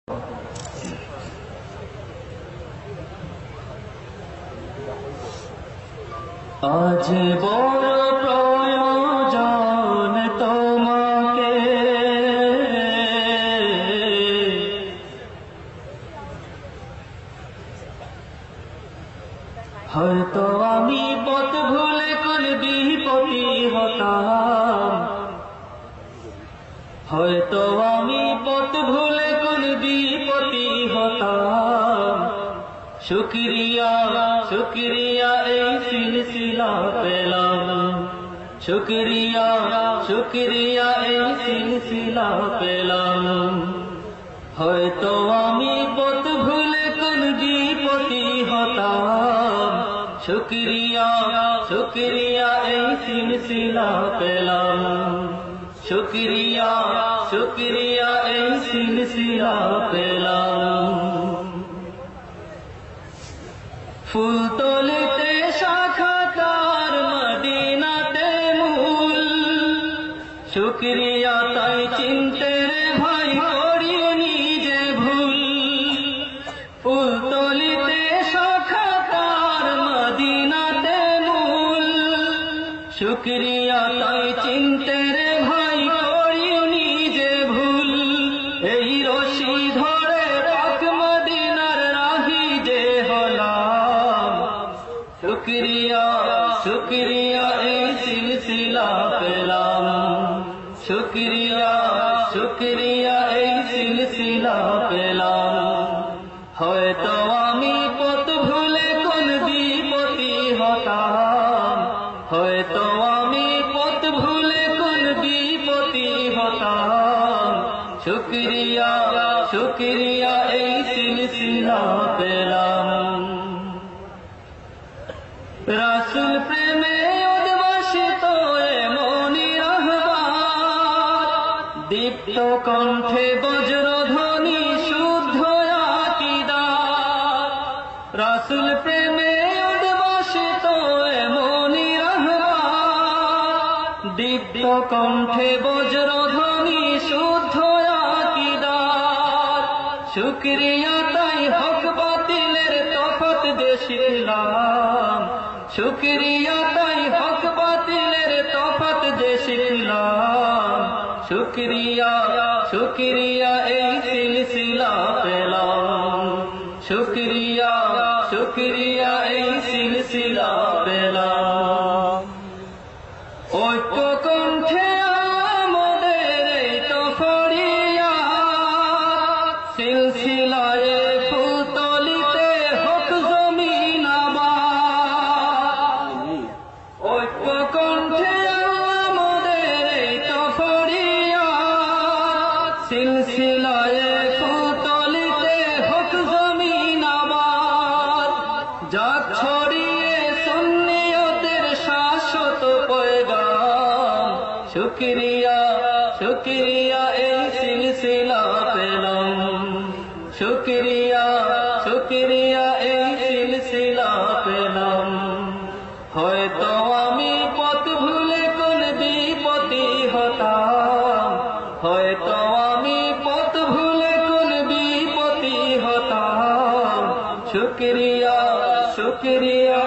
আজ বড় প্রয়োজন তোমাকে, হয়তো আমি পথ ভুলে কোন বিপদী হতাম, হয়তো আমি পথ ভুলে কোন বিপদী হতাম। শুকরিয়া শুকরিয়া এই সিলসিলা পেলাম, শুকরিয়া শুকরিয়া এই সিলসিলা পেলাম। হয়তো আমি পথ ভুলে কোন বিপদী হতাম, শুকরিয়া শুকরিয়া এই সিলসিলা পেলাম। শুকরিয়া শুকরিয়া এই সিলসিলা পেলাম। ফুলতলিতে শাখা তার মদিনাতে মূল, শুকরিয়া তাই চিনতে রে ভাই করি নিজে ভুল। ফুলতলিতে শাখা তার মদিনাতে মূল, শুকরিয়া তাই চিনতে রে ভাই করি নিজে ভুল। এই রশি ধরে পাক মদিনার রাহি যে হলাম, শুকরিয়া শুকরিয়া এই সিলসিলা পেলাম। শুকরিয়া শুকরিয়া এই সিলসিলা পেলাম। হয়তো আমি পথ ভুলে কোন বিপদী হতাম, হয়তো আমি পথ ভুলে কোন বিপদী হতাম। শুকরিয়া শুকরিয়া এই সিলসিলা পেলাম। রাসূল প্রেমে উদ্ভাসিত এমনি আহ্বান, দীপ্ত কণ্ঠে বজ্রধ্বনি শুদ্ধ আকীদা। রাসূল প্রেমে উদ্ভাসিত এমনি আহ্বান, দীপ্ত কণ্ঠে বজ্রধ্বনি শুদ্ধ আকীদা। শুকরিয়া তাই হক বাতিলের তফাৎ যে শিখলাম, শুকরিয়া তাই হক বাতিলের তফাৎ যে শিখলাম। শুকরিয়া শুকরিয়া এই সিলসিলা পেলাম। শুকরিয়া শুকরিয়া এই সিলসিলা পেলাম। ঐক্য কণ্ঠে আমাদের এই তো ফরিয়াদ, সিলসিলায় ফুলতলিতে হোক জমিন আবাদ। ঐক্য কণ্ঠে আমাদের এই তো ফরিয়াদ, সিলসিলায় ফুলতলিতে হোক জমিন আবাদ। যাক ছড়িয়ে সুন্নিয়তের শাশ্বত পয়গাম, শুকরিয়া শুকরিয়া এই সিলসিলা পেলাম। শুকরিয়া শুকরিয়া এই সিলসিলা পেলাম। হয়তো আমি পথ ভুলে কোন বিপদী হতাম, হয়তো আমি পথ ভুলে কোন বিপদী হতাম। শুকরিয়া শুকরিয়া